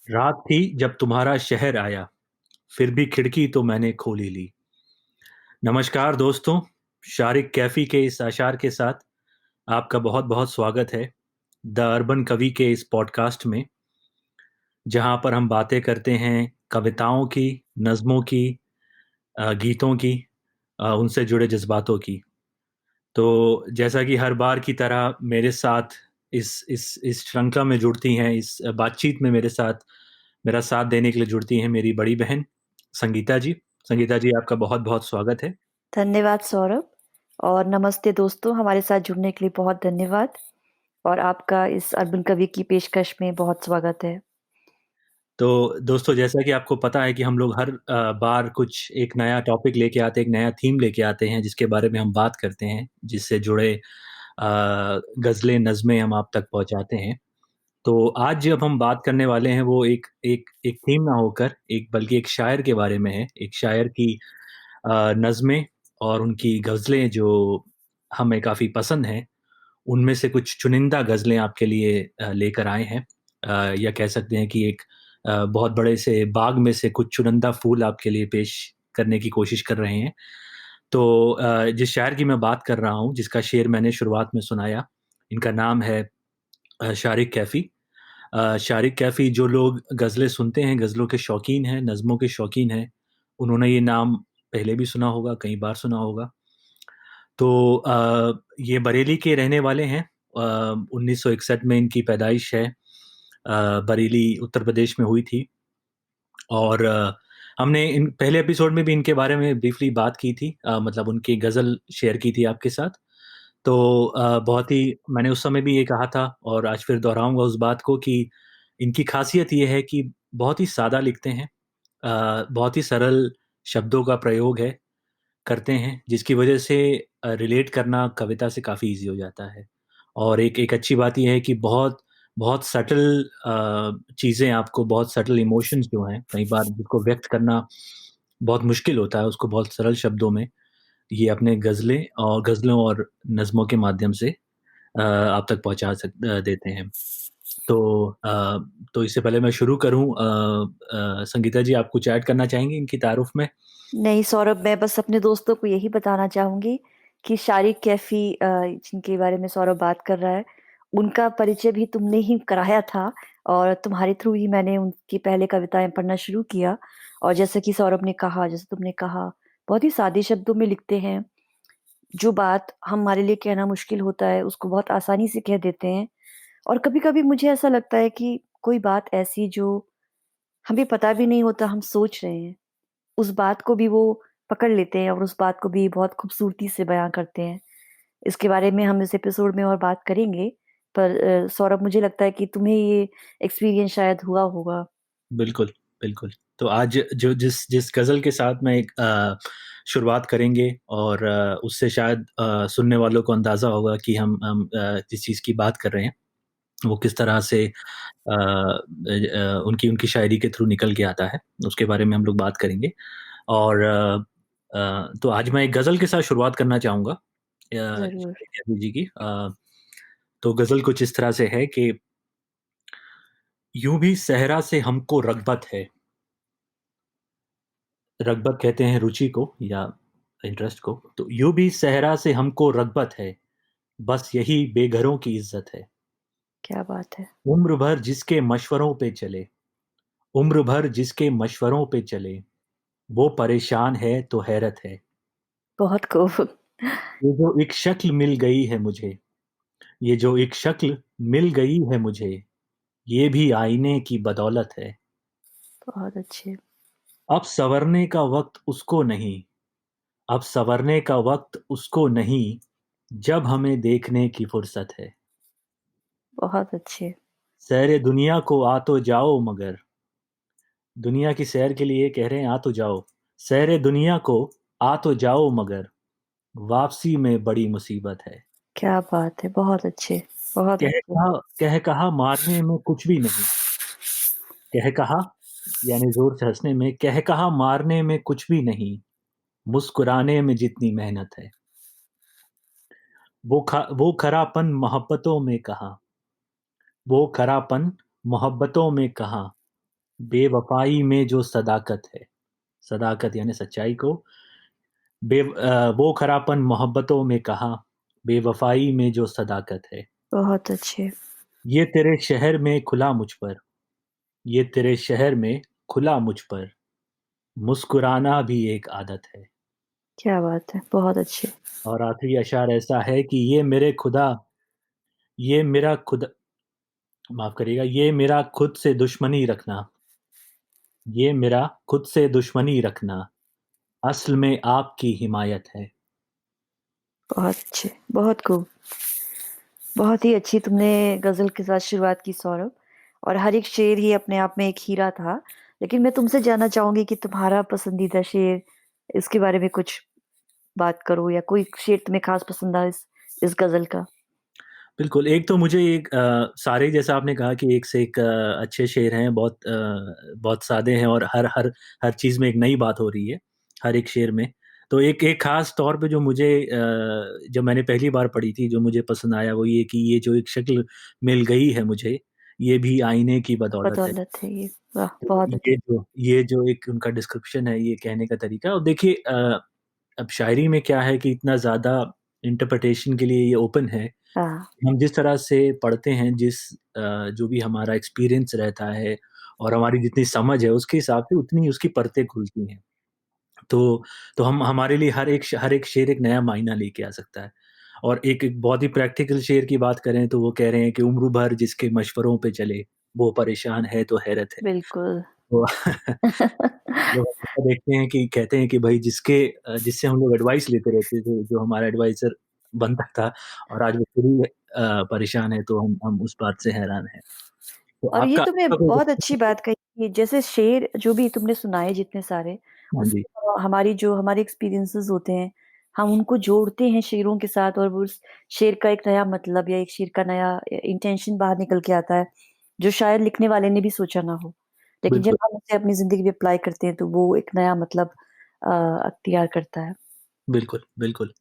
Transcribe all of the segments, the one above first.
रात थी जब तुम्हारा शहर आया, फिर भी खिड़की तो मैंने खोल ही ली। नमस्कार दोस्तों, शारिक कैफ़ी के इस अशार के साथ आपका बहुत-बहुत स्वागत है, द अर्बन कवि के इस पॉडकास्ट में, जहाँ पर हम बातें करते हैं कविताओं की, नज़्मों की, गीतों की, उनसे जुड़े जज़्बातों की। तो जैसा कि हर बार की तरह मेरे साथ इस श्रृंखला में जुड़ती हैं, इस बातचीत में मेरा साथ देने के लिए जुड़ती हैं मेरी बड़ी बहन संगीता जी। संगीता जी, आपका बहुत-बहुत स्वागत है। धन्यवाद सौरभ और नमस्ते दोस्तों, हमारे साथ जुड़ने के लिए बहुत धन्यवाद और आपका इस अर्बन कवि की पेशकश में बहुत स्वागत है। तो दोस्तों, जैसा कि आपको पता है कि हम लोग हर बार कुछ एक नया टॉपिक लेके आते हैं, एक नया थीम लेके आते हैं, जिसके बारे में हम बात करते हैं, जिससे जुड़े गज़लें, नज़्में हम आप तक पहुँचाते हैं। तो आज जब हम बात करने वाले हैं, वो एक एक एक थीम ना होकर एक बल्कि एक शायर के बारे में है। एक शायर की नज़्में और उनकी गज़लें जो हमें काफ़ी पसंद हैं, उनमें से कुछ चुनिंदा गज़लें आपके लिए लेकर आए हैं। या कह सकते हैं कि एक बहुत बड़े से बाग में से कुछ चुनिंदा फूल आपके लिए पेश करने की कोशिश कर रहे हैं। तो जिस शायर की मैं बात कर रहा हूँ, जिसका शेर मैंने शुरुआत में सुनाया, इनका नाम है शारिक कैफ़ी। शारिक कैफ़ी, जो लोग गज़लें सुनते हैं, गज़लों के शौकीन हैं, नज़्मों के शौकीन हैं, उन्होंने ये नाम पहले भी सुना होगा, कई बार सुना होगा। तो ये बरेली के रहने वाले हैं। 1961 में इनकी पैदाइश है। बरेली उत्तर प्रदेश में हुई थी और हमने इन पहले एपिसोड में भी इनके बारे में ब्रीफ़ली बात की थी, मतलब उनकी गज़ल शेयर की थी आपके साथ। तो बहुत ही मैंने उस समय भी ये कहा था और आज फिर दोहराऊँगा उस बात को कि इनकी ख़ासियत ये है कि बहुत ही सादा लिखते हैं। बहुत ही सरल शब्दों का प्रयोग करते हैं, जिसकी वजह से रिलेट करना कविता से काफ़ी ईज़ी हो जाता है। और एक एक अच्छी बात ये है कि बहुत बहुत सटल चीज़ें आपको, बहुत सटल इमोशंस जो हैं, कई बार जिसको व्यक्त करना बहुत मुश्किल होता है, उसको बहुत सरल शब्दों में ये अपने गज़लों और नज़्मों के माध्यम से आप तक देते हैं। तो तो इससे पहले मैं शुरू करूँ, संगीता जी, आप कुछ ऐड करना चाहेंगी इनकी तारुफ़ में? नहीं सौरभ, मैं बस अपने दोस्तों को यही बताना चाहूँगी कि शारिक कैफ़ी जिनके बारे में सौरभ बात कर रहा है, उनका परिचय भी तुमने ही कराया था और तुम्हारे थ्रू ही मैंने उनकी पहले कविताएँ पढ़ना शुरू किया। और जैसे कि सौरभ ने कहा, जैसे तुमने कहा, बहुत ही सादे शब्दों में लिखते हैं। जो बात हमारे लिए कहना मुश्किल होता है, उसको बहुत आसानी से कह देते हैं। और कभी-कभी मुझे ऐसा लगता है कि कोई बात ऐसी जो हमें पता भी नहीं होता हम सोच रहे हैं, उस बात को भी वो पकड़ लेते हैं और उस बात को भी बहुत खूबसूरती से बयाँ करते हैं। इसके बारे में हम इस एपिसोड में और बात करेंगे, पर सौरभ, मुझे लगता है कि तुम्हें ये एक्सपीरियंस शायद हुआ होगा। बिल्कुल, बिल्कुल। तो आज जो जिस जिस गज़ल के साथ मैं एक शुरुआत करेंगे और उससे शायद सुनने वालों को अंदाज़ा होगा कि हम जिस चीज़ की बात कर रहे हैं, वो किस तरह से उनकी उनकी शायरी के थ्रू निकल के आता है, उसके बारे में हम लोग बात करेंगे। और तो आज मैं एक गज़ल के साथ शुरुआत करना चाहूँगा ज़रूर। शायरी कह जी की। तो गज़ल कुछ इस तरह से है कि यूँ भी सहरा से हमको रग़बत है। रग़बत कहते हैं रुचि को या इंटरेस्ट को। तो यूँ भी सहरा से हमको रग़बत है, बस यही बेघरों की इज़्ज़त है। क्या बात है! उम्र भर जिसके मशवरों पे चले, उम्र भर जिसके मशवरों पे चले, वो परेशान है तो हैरत है। बहुत खूब। ये जो एक शक्ल मिल गई है मुझे, ये जो एक शक्ल मिल गई है मुझे, ये भी आईने की बदौलत है। बहुत अच्छे। अब सँवरने का वक़्त उसको नहीं, अब सँवरने का वक़्त उसको नहीं, जब हमें देखने की फ़ुर्सत है। बहुत अच्छे। सैरे दुनिया को आ तो जाओ मगर, दुनिया की सैर के लिए कह रहे हैं आ तो जाओ। सैरे दुनिया को आ तो जाओ मगर, वापसी में बड़ी मुसीबत है। क्या बात है! बहुत अच्छे, बहुत अच्छे। कह कहा मारने में कुछ भी नहीं, कह कहा यानी ज़ोर से हँसने में, कह कहा मारने में कुछ भी नहीं, मुस्कुराने में जितनी मेहनत है। वो खरापन मोहब्बतों में कहाँ, वो खरापन मोहब्बतों में कहाँ, बेवफ़ाई में जो सदाकत है, सदाकत यानी सच्चाई को, वो खरापन मोहब्बतों में कहाँ, बेवफ़ाई में जो सदाकत है। बहुत अच्छे। ये तेरे शहर में खुला मुझ पर, ये तेरे शहर में खुला मुझ पर, मुस्कुराना भी एक आदत है। क्या बात है! बहुत अच्छे। और आखिरी अशार ऐसा है कि ये मेरा खुद माफ़ करिएगा, ये मेरा खुद से दुश्मनी रखना, ये मेरा खुद से दुश्मनी रखना, असल में आपकी हिमायत है। बहुत अच्छे, बहुत खूब। बहुत ही अच्छी तुमने गज़ल के साथ शुरुआत की सौरभ, और हर एक शेर ही अपने आप में एक हीरा था। लेकिन मैं तुमसे जानना चाहूँगी कि तुम्हारा पसंदीदा शेर, इसके बारे में कुछ बात करो, या कोई शेर तुम्हें ख़ास पसंद आया इस गज़ल का? बिल्कुल, एक तो मुझे एक सारे जैसा आपने कहा कि एक से एक अच्छे शेर हैं, बहुत सादे हैं और हर हर हर चीज़ में एक नई बात हो रही है, हर एक शेर में। तो एक एक ख़ास तौर पे जो मुझे जब मैंने पहली बार पढ़ी थी, जो मुझे पसंद आया वो ये कि ये जो एक शक्ल मिल गई है मुझे, ये भी आईने की बदौलत है। बदौलत है ये। वाह! तो बहुत अच्छे। ये जो एक उनका डिस्क्रिप्शन है, ये कहने का तरीका और देखिए अब शायरी में क्या है कि इतना ज़्यादा इंटरप्रिटेशन के लिए ये ओपन है। हाँ, हम जिस तरह से पढ़ते हैं, जो भी हमारा एक्सपीरियंस रहता है और हमारी जितनी समझ है, उसके हिसाब से उतनी ही उसकी परतें खुलती हैं। तो तो हम हमारे लिए हर एक शेर एक नया मायना लेके आ सकता है। और एक एक बहुत ही प्रैक्टिकल शेर की बात करें तो वो कह रहे हैं कि उम्र भर जिसके मशवरों पे चले, वो परेशान है तो हैरत है। बिल्कुल। तो लोग हमेशा देखते हैं कि कहते हैं कि भाई जिससे हम लोग एडवाइस लेते रहते थे, जो हमारा एडवाइज़र बनता था और आज वो खुद ही परेशान है, तो हम उस बात से हैरान हैं। तो और ये तुमने आपका कोई बहुत अच्छी बात कही कि जैसे शेर जो भी तुमने सुनाए जितने सारे, हाँ जी, उसमें हमारी जो हमारे एक्सपीरियंसेस होते हैं, हम उनको जोड़ते हैं शेरों के साथ, और वो उस शेर का एक नया मतलब या एक शेर का नया इंटेंशन बाहर निकल के आता है, जो शायद लिखने वाले ने भी सोचा ना हो। लेकिन जब बिल्कुल, हम उसे अपनी ज़िंदगी में अप्लाई करते हैं, तो वो एक नया मतलब अख्तियार करता है। बिल्कुल, बिल्कुल।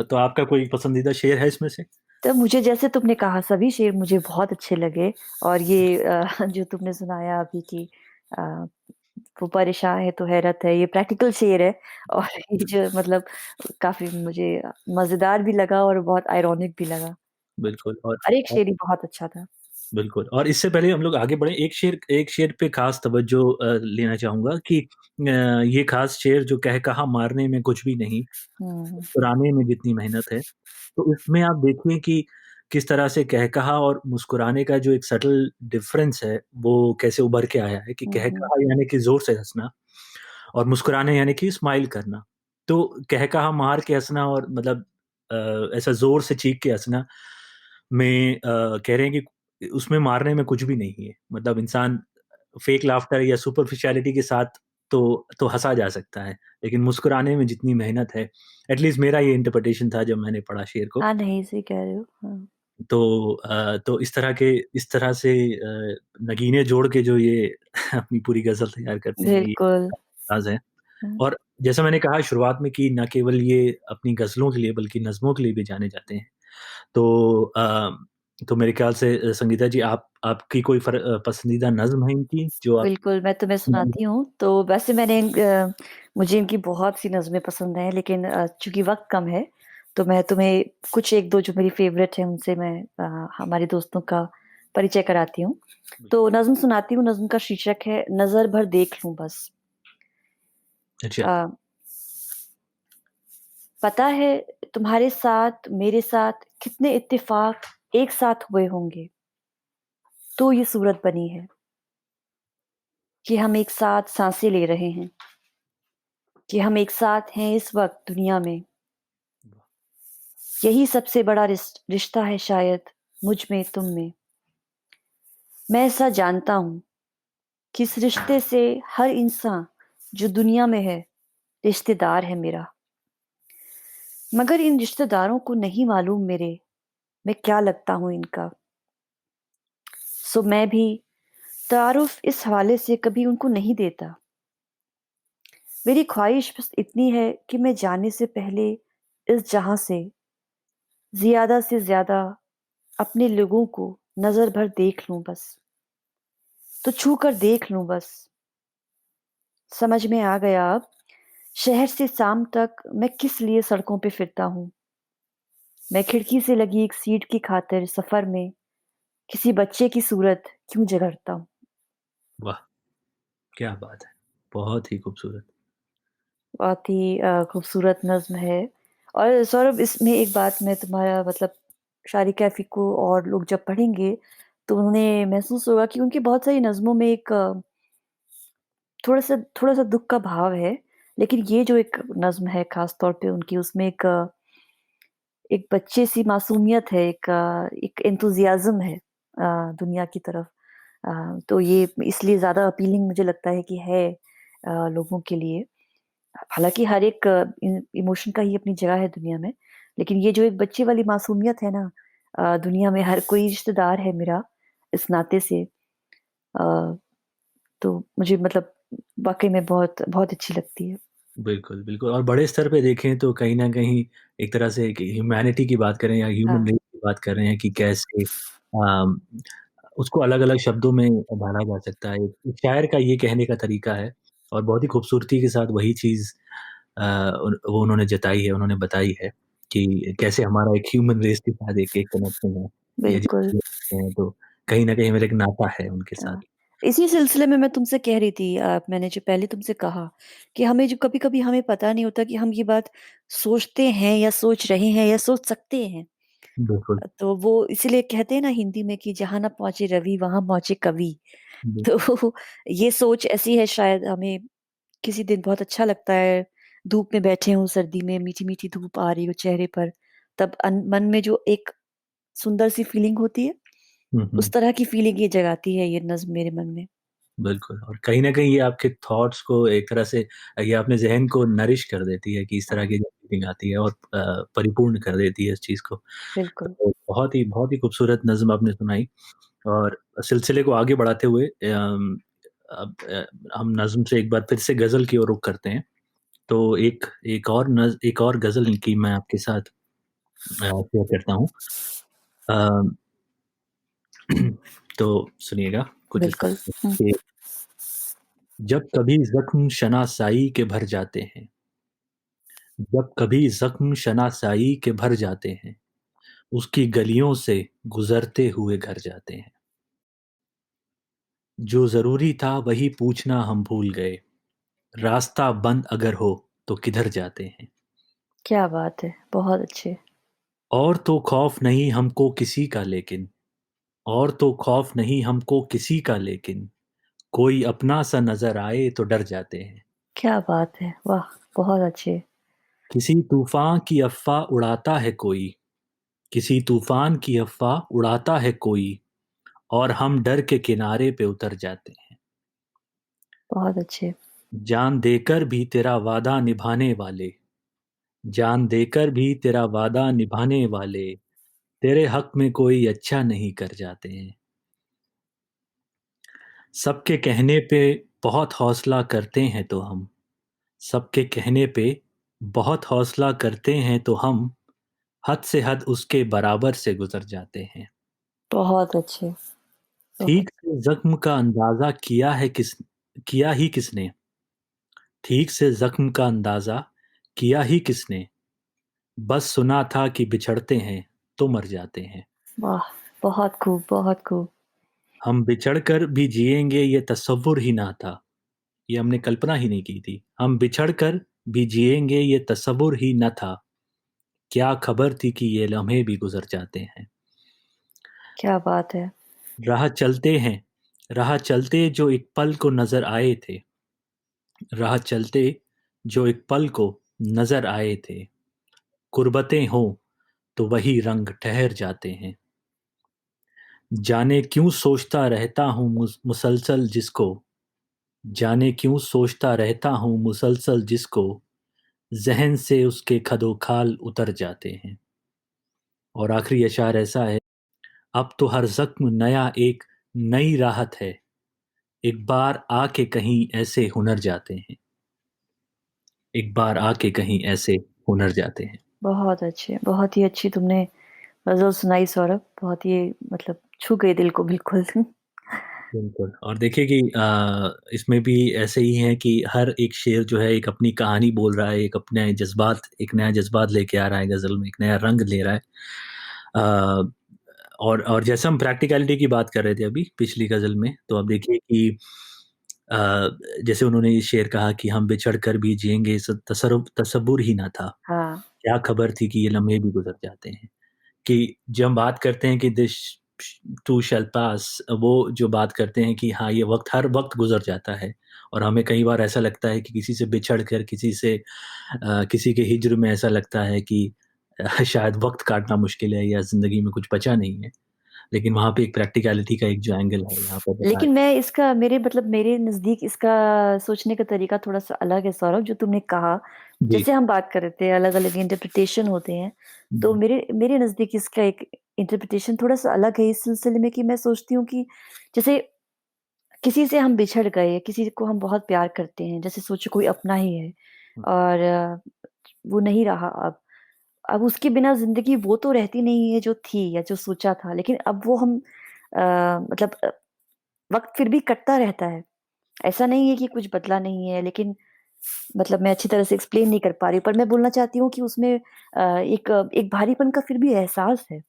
तो आपका कोई पसंदीदा शेर है इसमें से? तो मुझे, जैसे तुमने कहा, सभी शेर मुझे बहुत अच्छे लगे, और ये जो तुमने सुनाया अभी कि अ, वो परेशान है तो हैरत है, ये प्रैक्टिकल शेर है। और ये जो मतलब काफ़ी मुझे मज़ेदार भी लगा और बहुत आयरॉनिक भी लगा। बिल्कुल हर एक शेर ही बहुत अच्छा था। बिल्कुल और इससे पहले हम लोग आगे बढ़ें, एक शेर पे ख़ास तवज्जो लेना चाहूँगा कि ये ख़ास शेर जो कह कहा मारने में कुछ भी नहीं, हुँ, मुस्कुराने में जितनी मेहनत है। तो इसमें आप देखिए कि किस तरह से कहकहा और मुस्कुराने का जो एक सटल डिफ़रेंस है, वो कैसे उभर के आया है कि हुँ, हुँ। कहकहा यानी कि ज़ोर से हँसना और मुस्कुराने यानी कि स्माइल करना। तो कहकहा मार के हँसना और मतलब ऐसा ज़ोर से चीख के हँसना में कह रहे हैं कि उसमें मारने में कुछ भी नहीं है। मतलब इंसान फेक लाफ्टर या सुपरफिशियलिटी के साथ तो हँसा जा सकता है, लेकिन मुस्कुराने में जितनी मेहनत है, एट लीस्ट मेरा ये इंटरप्रिटेशन था जब मैंने पढ़ा शेर को। हाँ, नहीं, सही कह रहे हो। हाँ, तो इस तरह से नगीने जोड़ के जो ये अपनी पूरी ग़ज़ल तैयार करते हैं, ये बिल्कुल। अंदाज़ है। हुँ, और जैसा मैंने कहा शुरुआत में कि ना केवल ये अपनी ग़ज़लों के लिए बल्कि नज़्मों के लिए भी जाने जाते हैं। तो तो मेरे ख़्याल से संगीता जी आपकी कोई पसंदीदा नज़्म है इनकी जो आप बिल्कुल, मैं तुम्हें सुनाती हूँ। तो वैसे मुझे इनकी बहुत सी नज़्में पसंद हैं, लेकिन चूँकि वक़्त कम है, तो मैं तुम्हें कुछ 1-2 जो मेरी फ़ेवरेट हैं, उनसे मैं हमारे दोस्तों का परिचय कराती हूँ। तो नज़्म सुनाती हूँ, नज़्म का शीर्षक है, नज़र भर देख लूँ बस। अच्छा, अ, पता है तुम्हारे साथ, मेरे साथ कितने इत्तेफ़ाक एक साथ हुए होंगे, तो ये सूरत बनी है कि हम एक साथ साँसें ले रहे हैं, कि हम एक साथ हैं इस वक़्त दुनिया में। यही सबसे बड़ा रिश्ता है शायद, मुझ में, तुम में। मैं ऐसा जानता हूँ कि इस रिश्ते से हर इंसान जो दुनिया में है, रिश्तेदार है मेरा। मगर इन रिश्तेदारों को नहीं मालूम मैं क्या लगता हूँ इनका। सो मैं भी तारुफ इस हवाले से कभी उनको नहीं देता। मेरी ख्वाहिश बस इतनी है कि मैं जाने से पहले इस जहां से ज्यादा अपने लोगों को नजर भर देख लूं बस। तो छू कर देख लूँ बस। समझ में आ गया अब, शहर से शाम तक मैं किस लिए सड़कों पे फिरता हूँ। मैं खिड़की से लगी एक सीट की खातिर सफर में किसी बच्चे की सूरत क्यों जगरता हूँ। वाह! क्या बात है! बहुत ही खूबसूरत। बहुत ही खूबसूरत नज़्म है। और सौरभ, इसमें एक बात मैं तुम्हारा मतलब शायरी कैफ़ी को और लोग जब पढ़ेंगे, तो उन्हें महसूस होगा कि उनकी बहुत सारी नज़्मों में एक थोड़ा-सा दुःख का भाव है। लेकिन ये जो एक नज़्म है ख़ास तौर पे उनकी, उसमें एक बच्चे सी मासूमियत है, एक एंथुसियाज़्म है दुनिया की तरफ। तो ये इसलिए ज़्यादा अपीलिंग मुझे लगता है कि है लोगों के लिए। हालाँकि हर एक इमोशन का ही अपनी जगह है दुनिया में, लेकिन ये जो एक बच्चे वाली मासूमियत है ना, दुनिया में हर कोई रिश्तेदार है मेरा इस नाते से। तो मुझे मतलब वाक़ई में बहुत बहुत अच्छी लगती है। बिल्कुल, बिल्कुल और बड़े स्तर पे देखें तो कहीं न कहीं एक तरह से एक ह्यूमैनिटी की बात करें या ह्यूमन हाँ, रेस की बात कर रहे हैं कि कैसे उसको अलग-अलग शब्दों में ढाला जा सकता है। एक शायर का ये कहने का तरीका है और बहुत ही खूबसूरती के साथ वही चीज़ अ, वो उन्होंने जताई है, उन्होंने बताई है कि कैसे हमारा एक ह्यूमन रेस के साथ एक एक कनेक्शन है। ये बिल्कुल। हैं तो कहीं न कहीं मेरा एक नाता है उनके साथ। इसी सिलसिले में मैं तुमसे कह रही थी, मैंने जो पहले तुमसे कहा कि हमें जो कभी-कभी हमें पता नहीं होता कि हम ये बात सोचते हैं या सोच रहे हैं या सोच सकते हैं। बिल्कुल, तो वो इसीलिए कहते हैं ना हिंदी में कि जहाँ ना पहुँचे रवि वहाँ पहुँचे कवि। बिल तो ये सोच ऐसी है, शायद हमें किसी दिन बहुत अच्छा लगता है, धूप में बैठे हों सर्दी में, मीठी-मीठी धूप आ रही हो चेहरे पर, तब मन में जो एक सुंदर सी फीलिंग होती है, हुँ, उस हुँ। तरह की फीलिंग ये जगाती है ये नज़्म मेरे मन में। बिल्कुल और कहीं न कहीं ये आपके थॉट्स को एक तरह से ये अपने ज़हन को नरिश कर देती है कि इस तरह हाँ, की जब फीलिंग आती है और परिपूर्ण कर देती है इस चीज़ को। बिल्कुल। तो बहुत ही खूबसूरत नज़्म आपने सुनाई और सिलसिले को आगे बढ़ाते हुए अब हम नज़्म से एक बार फिर से गज़ल की ओर रुख करते हैं। तो एक और गज़ल की मैं आपके साथ शेयर करता हूँ। अ, तो सुनिएगा कुछ इस बिल्कुल। तरह हुँ, से कि जब कभी ज़ख्म शनासाई के भर जाते हैं जब कभी ज़ख्म शनासाई के भर जाते हैं, उसकी गलियों से गुज़रते हुए घर जाते हैं। जो ज़रूरी था वही पूछना हम भूल गए, रास्ता बंद अगर हो तो किधर जाते हैं। क्या बात है! बहुत अच्छे। और तो खौफ नहीं हमको किसी का लेकिन और तो खौफ नहीं हमको किसी का लेकिन, कोई अपना सा नज़र आए तो डर जाते हैं। क्या बात है! वाह! बहुत अच्छे। किसी तूफ़ान की अफ़वाह उड़ाता है कोई, किसी तूफ़ान की अफ़वाह उड़ाता है कोई और हम डर के किनारे पे उतर जाते हैं। बहुत अच्छे। जान देकर भी तेरा वादा निभाने वाले जान देकर भी तेरा वादा निभाने वाले तेरे हक में कोई अच्छा नहीं कर जाते हैं। सबके कहने पे बहुत हौसला करते हैं तो हम सबके कहने पे बहुत हौसला करते हैं तो हम हद से हद उसके बराबर से गुजर जाते हैं। बहुत अच्छे। बहुत ठीक से जख्म का अंदाजा किया ही किसने ठीक से जख्म का अंदाजा किया ही किसने बस सुना था कि बिछड़ते हैं तो मर जाते हैं। वाह! बहुत खूब, बहुत खूब। हम बिछड़कर भी जिएँगे ये तसव्वुर ही ना था, ये हमने कल्पना ही नहीं की थी। हम बिछड़कर भी जिएँगे ये तसव्वुर ही ना था, क्या खबर थी कि ये लम्हे भी गुज़र जाते हैं। क्या बात है! राह चलते हैं राह चलते जो एक पल को नज़र आए थे राह चलते जो एक पल को नज़र आए थे, कुर्बतें हों तो वही रंग ठहर जाते हैं। जाने क्यों सोचता रहता हूँ मुसलसल जिसको जाने क्यों सोचता रहता हूँ मुसलसल जिसको ज़हन से उसके खदोखाल उतर जाते हैं। और आखिरी अशार ऐसा है, अब तो हर ज़ख्म नया एक नई राहत है, एक बार आके कहीं ऐसे हुनर जाते हैं, एक बार आके कहीं ऐसे हुनर जाते हैं। बहुत अच्छे, बहुत ही अच्छी तुमने ग़ज़ल सुनाई सौरभ, बहुत ही मतलब छू गई दिल को बिल्कुल। बिल्कुल। और देखिए कि इसमें भी ऐसे ही है कि हर एक शेर जो है एक अपनी कहानी बोल रहा है, एक नया जज़्बात लेके आ रहा है ग़ज़ल में, एक नया रंग ले रहा है। अ, और जैसे हम प्रैक्टिकैलिटी की बात कर रहे थे अभी पिछली ग़ज़ल में, तो अब देखिए कि अ, जैसे उन्होंने ये शेर कहा कि हम बिछड़ कर भी जिएँगे तसव्वुर ही ना था। हाँ, क्या खबर थी कि ये लम्हे भी गुज़र जाते हैं। कि जब हम बात करते हैं कि दिस टू शैल पास, वो जो बात करते हैं कि हाँ, ये हर वक़्त गुज़र जाता है और हमें कई बार ऐसा लगता है कि किसी से बिछड़ कर किसी के हिज्र में ऐसा लगता है कि शायद वक़्त काटना मुश्किल है या ज़िंदगी में कुछ बचा नहीं है। लेकिन वहाँ पे एक प्रैक्टिकैलिटी का एक जो एंगल है यहाँ पर बताया। लेकिन मैं इसका मेरे मतलब मेरे नज़दीक इसका सोचने का तरीका थोड़ा-सा अलग है सौरभ, जो तुमने कहा। जी, जैसे हम बात कर रहे थे अलग-अलग इंटरप्रिटेशन होते हैं, तो जी, मेरे मेरे नज़दीक इसका एक इंटरप्रिटेशन थोड़ा-सा अलग है इस सिलसिले में कि मैं सोचती हूँ कि जैसे किसी से हम बिछड़ गए, किसी को हम बहुत प्यार करते हैं, जैसे सोचो कोई अपना ही है हाँ, और वो नहीं रहा अब। अब उसके बिना ज़िंदगी वो तो रहती नहीं है जो थी या जो सोचा था, लेकिन अब वो हम मतलब वक़्त फिर भी कटता रहता है। ऐसा नहीं है कि कुछ बदला नहीं है, लेकिन मतलब मैं अच्छी तरह से एक्सप्लेन नहीं कर पा रही हूँ, पर मैं बोलना चाहती हूँ कि उसमें एक भारीपन का फिर भी एहसास है।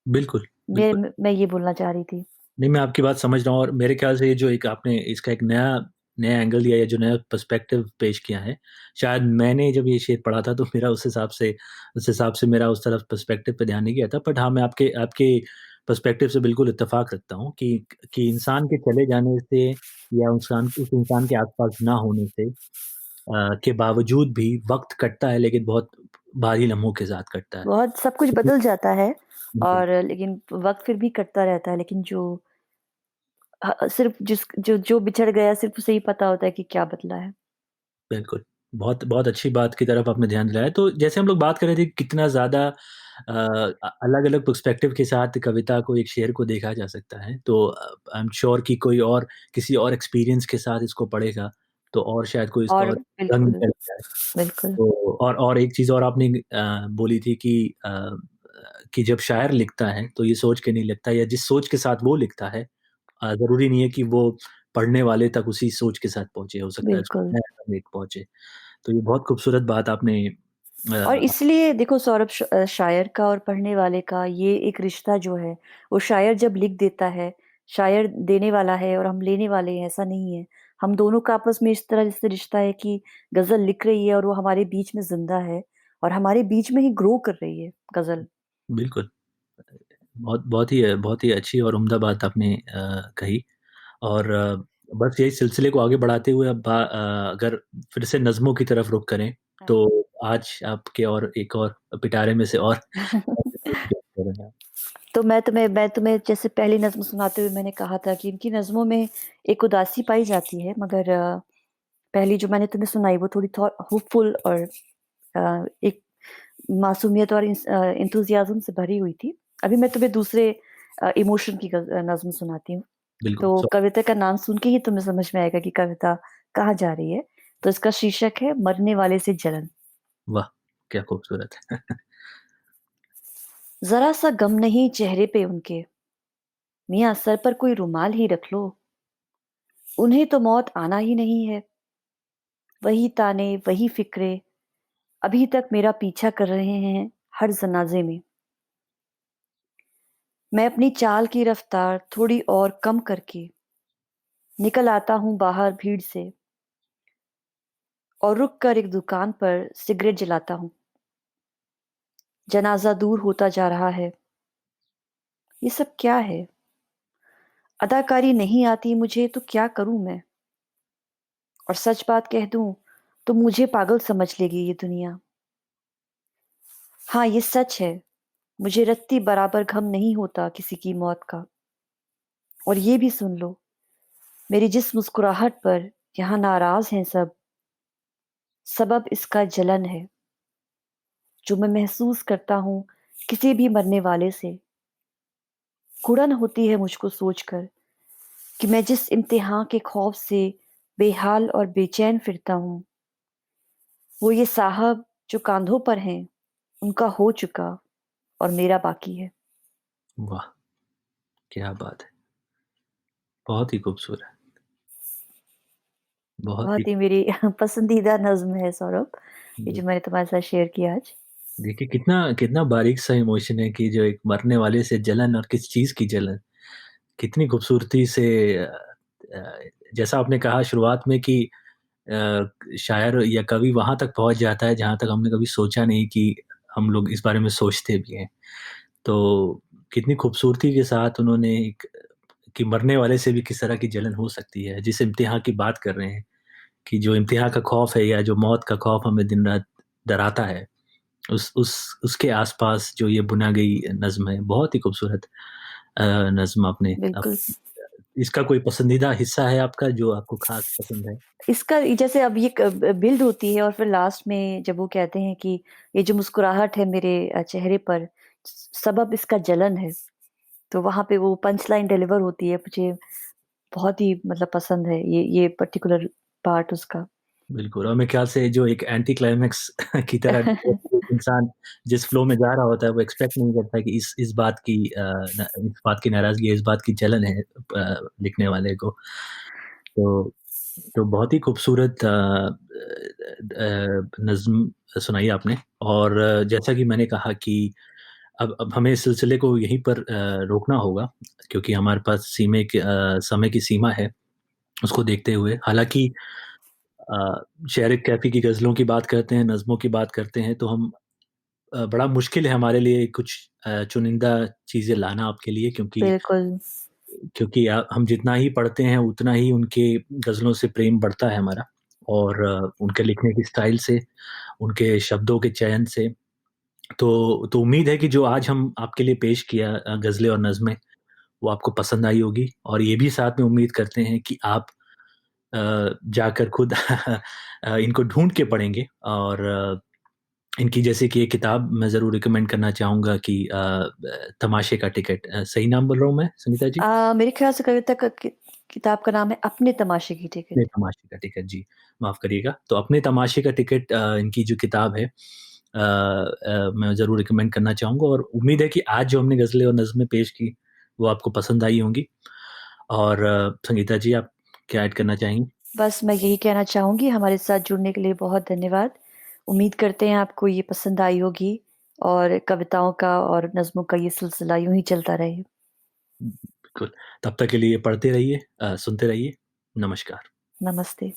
बिल्कुल, बिल्कुल। मैं ये बोलना चाह रही थी। नहीं, मैं आपकी बात समझ रहा हूँ और मेरे ख़्याल से ये जो एक आपने इसका एक नया नया एंगल दिया है, जो नया पर्सपेक्टिव पेश किया है, शायद मैंने जब ये शेर पढ़ा था तो मेरा उस हिसाब से मेरा उस तरफ पर्सपेक्टिव पे ध्यान नहीं गया था। बट हाँ, मैं आपके आपके पर्सपेक्टिव से बिल्कुल इत्तेफ़ाक रखता हूँ कि इंसान के चले जाने से या उस इंसान के आस-पास ना होने से के बावजूद भी वक़्त कटता है, लेकिन बहुत भारी लम्हों के साथ कटता है। बहुत सब कुछ क्योंकि बदल जाता है बिल्कुल। और लेकिन वक़्त फिर भी कटता रहता है, लेकिन जो सिर्फ़ जिस जो जो बिछड़ गया सिर्फ़ उसे ही पता होता है कि क्या बदला है। बिल्कुल। बहुत बहुत अच्छी बात की तरफ आपने ध्यान दिलाया। तो जैसे हम लोग बात कर रहे थे कितना ज़्यादा अलग-अलग पर्सपेक्टिव के साथ कविता को, एक शेर को देखा जा सकता है। तो आई एम श्योर कि कोई और किसी और एक्सपीरियंस के साथ इसको पढ़ेगा, तो और शायद कोई इसका और और रंग बिल्कुल, निखर जाए। बिल्कुल। तो और एक चीज़ और आपने बोली थी कि जब शायर लिखता है, तो ये सोच के नहीं लिखता या जिस सोच के साथ वो लिखता है, ज़रूरी नहीं है कि वो पढ़ने वाले तक उसी सोच के साथ पहुँचे, हो सकता है उसको बिल्कुल। नया रंग एक पहुँचे। तो ये बहुत खूबसूरत बात आपने और अ, इसलिए देखो सौरभ शायर का और पढ़ने वाले का ये एक रिश्ता जो है, वो शायर जब लिख देता है, शायर देने वाला है और हम लेने वाले हैं, ऐसा नहीं है। हम दोनों का आपस में इस तरह से रिश्ता है कि गज़ल लिख रही है और वो हमारे बीच में ज़िंदा है और हमारे बीच में ही ग्रो कर रही है गज़ल। बिल्कुल, बहुत ही अच्छी और उम्दा बात आपने कही और बस यही सिलसिले को आगे बढ़ाते हुए अगर फिर से नज़्मों की तरफ रुख करें, हाँ। तो आज आपके और एक और पिटारे में से और तो मैं तुम्हें जैसे पहली नज़्म सुनाते हुए मैंने कहा था कि इनकी नज़्मों में एक उदासी पाई जाती है, मगर पहली जो मैंने तुम्हें सुनाई वो थोड़ी होपफुल और एक मासूमियत और एंथुसियाज़्म से भरी हुई थी। अभी मैं तुम्हें दूसरे इमोशन की नज़्म सुनाती हूँ। बिल्कुल, तो कविता का नाम सुन के ही तुम्हें समझ में आएगा कि कविता कहाँ जा रही है। तो इसका शीर्षक है मरने वाले से जलन। वाह! क्या खूबसूरत है। ज़रा सा गम नहीं चेहरे पे उनके, मियाँ सर पर कोई रुमाल ही रख लो, उन्हें तो मौत आना ही नहीं है। वही ताने, वही फ़िक्रें, अभी तक मेरा पीछा कर रहे हैं हर जनाज़े में। मैं अपनी चाल की रफ्तार थोड़ी और कम करके निकल आता हूँ बाहर भीड़ से और रुक कर एक दुकान पर सिगरेट जलाता हूँ। जनाज़ा दूर होता जा रहा है। ये सब क्या है? अदाकारी नहीं आती मुझे तो क्या करूँ मैं? और सच बात कह दूँ तो मुझे पागल समझ लेगी ये दुनिया। हाँ, ये सच है, मुझे रत्ती बराबर गम नहीं होता किसी की मौत का। और ये भी सुन लो, मेरी जिस मुस्कुराहट पर यहाँ नाराज़ हैं सब, सबब इसका जलन है, जो मैं महसूस करता हूँ किसी भी मरने वाले से। घुड़न होती है मुझको सोचकर कि मैं जिस इम्तिहान के खौफ से बेहाल और बेचैन फिरता हूँ, वो ये साहब जो कांधों पर हैं, उनका हो चुका और मेरा बाकी है। वाह! क्या बात है। बहुत ही खूबसूरत, बहुत ही बहुत ही मेरी पसंदीदा नज़्म है सौरभ, ये जी। जो मैंने तुम्हारे साथ शेयर किया आज। देखिए कितना कितना बारीक-सा इमोशन है कि जो एक मरने वाले से जलन और किस चीज़ की जलन। कितनी खूबसूरती से अ, जैसा आपने कहा शुरुआत में कि शायर या कवि वहाँ तक पहुँच जाता है जहाँ तक हमने कभी सोचा नहीं कि हम लोग इस बारे में सोचते भी हैं। तो कितनी खूबसूरती के साथ उन्होंने एक कि मरने वाले से भी किस तरह की जलन हो सकती है, जिस इम्तिहा की बात कर रहे हैं, कि जो इम्तिहा का खौफ है या जो मौत का खौफ हमें दिन-रात डराता है, उसके आस-पास जो ये बुना गई नज़्म है, बहुत ही खूबसूरत नज़्म आपने बिल्कुल। इसका कोई पसंदीदा हिस्सा है आपका जो आपको ख़ास पसंद है? इसका जैसे अब ये बिल्ड होती है और फिर लास्ट में जब वो कहते हैं कि ये जो मुस्कुराहट है मेरे चेहरे पर, सबब इसका जलन है। तो वहाँ पे वो पंच लाइन डिलीवर होती है, मुझे बहुत ही मतलब पसंद है ये पर्टिकुलर पार्ट उसका। बिल्कुल और मेरे ख़्याल से जो एक एंटी क्लाइमैक्स की तरह इंसान जिस फ्लो में जा रहा होता है, वो एक्सपेक्ट नहीं करता कि इस बात की इस बात की नाराज़गी है, इस बात की जलन है लिखने वाले को। तो तो बहुत ही खूबसूरत नज़्म सुनाई आपने और जैसा कि मैंने कहा कि अब हमें इस सिलसिले को यहीं पर रोकना होगा क्योंकि हमारे पास समय की सीमा है, उसको देखते हुए। हालाँकि शेर कैफ़ी की ग़ज़लों की बात करते हैं, नज़्मों की बात करते हैं, तो हम बड़ा मुश्किल है हमारे लिए कुछ चुनिंदा चीज़ें लाना आपके लिए बिल्कुल, क्योंकि हम जितना ही पढ़ते हैं, उतना ही उनके ग़ज़लों से प्रेम बढ़ता है हमारा और उनके लिखने की स्टाइल से, उनके शब्दों के चयन से। तो उम्मीद है कि जो आज हम आपके लिए पेश किया ग़ज़लें और नज़्में, वो आपको पसंद आई होगी और ये भी साथ में उम्मीद करते हैं कि आप जाकर खुद इनको ढूँढ के पढ़ेंगे और इनकी जैसे कि एक किताब मैं ज़रूर रिकमेंड करना चाहूँगा कि तमाशे का टिकट सही नाम बोल रहा हूँ मैं संगीता जी? मेरे ख़्याल से कविता का किताब का नाम है अपने तमाशे की अपने टिकट। तमाशे का टिकट जी, माफ़ करिएगा। तो अपने तमाशे का टिकट इनकी जो किताब है मैं ज़रूर रिकमेंड करना चाहूँगा और उम्मीद है कि आज जो हमने ग़ज़लें और नज़्में पेश की, वो आपको पसंद आई होंगी और संगीता जी आप क्या ऐड करना चाहेंगी? बस मैं यही कहना चाहूँगी हमारे साथ जुड़ने के लिए बहुत धन्यवाद। उम्मीद करते हैं आपको ये पसंद आई होगी और कविताओं का और नज़्मों का ये सिलसिला यूँ ही चलता रहे। बिल्कुल, तब तक के लिए पढ़ते रहिए सुनते रहिए। नमस्कार। नमस्ते।